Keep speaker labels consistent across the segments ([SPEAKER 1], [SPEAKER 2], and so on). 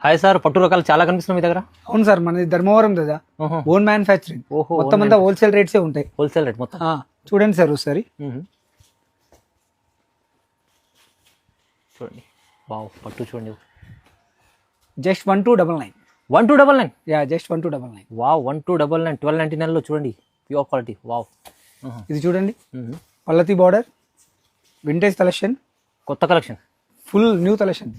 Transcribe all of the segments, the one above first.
[SPEAKER 1] Hi sir, పట్టు రకాలు చాలా కనిపిస్తున్నాయి మీ దగ్గర.
[SPEAKER 2] అవును సార్, మనది ధర్మవరం కదా, ఓన్ మ్యానుఫ్యాక్చరింగ్.
[SPEAKER 1] ఓహో,
[SPEAKER 2] మొత్తం అంతా హోల్సేల్ రేట్సే ఉంటాయి.
[SPEAKER 1] హోల్సేల్ రేట్ మొత్తం.
[SPEAKER 2] చూడండి సార్ ఒకసారి.
[SPEAKER 1] చూడండి, వావ్, పట్టు చూడండి.
[SPEAKER 2] జస్ట్ 1299.
[SPEAKER 1] 1299.
[SPEAKER 2] Yeah, just 1299.
[SPEAKER 1] వావ్, 1299, 1299లో చూడండి, ప్యూర్ క్వాలిటీ. వావ్.
[SPEAKER 2] ఇది చూడండి, పల్లతి బార్డర్, వింటేజ్ కలెక్షన్,
[SPEAKER 1] కొత్త collection,
[SPEAKER 2] full new collection,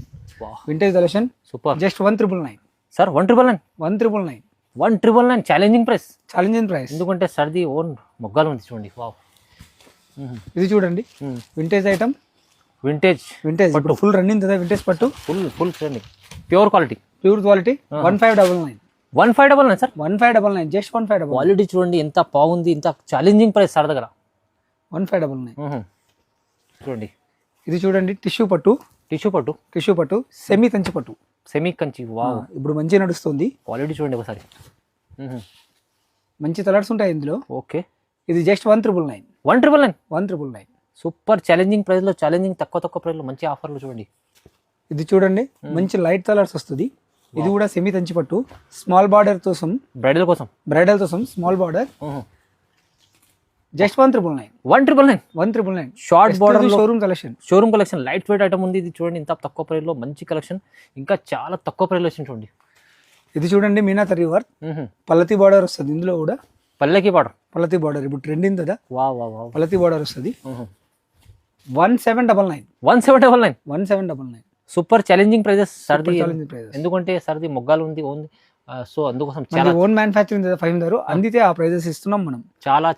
[SPEAKER 2] vintage collection.
[SPEAKER 1] Super.
[SPEAKER 2] Just 1999.
[SPEAKER 1] Sir 1999.
[SPEAKER 2] 1999.
[SPEAKER 1] 1999 challenging price.
[SPEAKER 2] Challenging price.
[SPEAKER 1] ఎందుకంటే సర్ది ఓన్ మొగ్గాలు ఉంది చూడండి. వావ్.
[SPEAKER 2] ఇది చూడండి, వింటేజ్ ఐటమ్,
[SPEAKER 1] వింటేజ్
[SPEAKER 2] పట్టు, ఫుల్ రన్నింగ్ కదా వింటేజ్ పట్టు.
[SPEAKER 1] ఫుల్ చూడండి, pure quality.
[SPEAKER 2] 1599.
[SPEAKER 1] 1599 sir.
[SPEAKER 2] 1599, just 1599.
[SPEAKER 1] Quality చూడండి ఎంత బాగుంది, ఇంత ఛాలెంజింగ్ ప్రైస్ సార్ దగ్గర.
[SPEAKER 2] 1599.
[SPEAKER 1] చూడండి,
[SPEAKER 2] ఇది చూడండి, టిష్యూ పట్టు, సెమీ కంచి పట్టు.
[SPEAKER 1] సెమీ కంచి. వావ్,
[SPEAKER 2] ఇప్పుడు మంచిగా నడుస్తుంది.
[SPEAKER 1] క్వాలిటీ చూడండి ఒకసారి.
[SPEAKER 2] మంచి కలర్స్ ఉంటాయి ఇందులో.
[SPEAKER 1] ఓకే.
[SPEAKER 2] ఇది జస్ట్ 1999.
[SPEAKER 1] 1999. సూపర్ ఛాలెంజింగ్ ప్రైస్ లో, ఛాలెంజింగ్ తక్కువ ప్రైస్ లో మంచి ఆఫర్లు చూడండి.
[SPEAKER 2] ఇది చూడండి, మంచి లైట్ కలర్స్ వస్తుంది. ఇది కూడా సెమీ కంచి పట్టు, స్మాల్ బార్డర్ కోసం, బ్రైడల్ కోసం small border. Just 1999. 1999.
[SPEAKER 1] Short border
[SPEAKER 2] showroom
[SPEAKER 1] collection light weight item ఉంది. ఇది చూడండి, ఇంత తక్కువ ప్రైస్ లో మంచి కలెక్షన్, ఇంకా చాలా తక్కువ ప్రైస్ లో వచ్చింది చూడండి.
[SPEAKER 2] ఇది చూడండి, మీనాకరి వర్క్, పల్లతి బార్డర్ వస్తుంది ఇందులో కూడా.
[SPEAKER 1] పల్లకి
[SPEAKER 2] బార్డర్ ఇప్పుడు ట్రెండింగ్ కదా.
[SPEAKER 1] వావ్,
[SPEAKER 2] పల్లతి బార్డర్ వస్తుంది. 1799. 1799.
[SPEAKER 1] సూపర్ ఛాలెంజింగ్ ప్రైజెస్ సర్ది. ఎందుకంటే సర్ది మొగ్గాలు ఉంది, సో అందుకోసం చాలా
[SPEAKER 2] ఓన్ మ్యానుఫ్యాక్చరింగ్ కదా ఫైందర్, అందుకే ఆ ప్రైజెస్ ఇస్తున్నాం మనం.
[SPEAKER 1] చాలా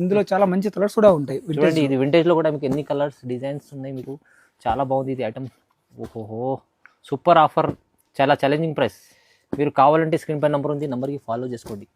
[SPEAKER 2] ఇందులో చాలా మంచి కలర్స్ కూడా ఉంటాయి.
[SPEAKER 1] చూడండి, ఇది వింటేజ్ లో కూడా మీకు ఎన్ని కలర్స్ డిజైన్స్ ఉన్నాయి, మీకు చాలా బాగుంది ఇది ఐటమ్. ఓహోహో, సూపర్ ఆఫర్, చాలా ఛాలెంజింగ్ ప్రైస్. మీరు కావాలంటే స్క్రీన్ పై నెంబర్ ఉంది, నెంబర్కి ఫాలో చేసుకోండి.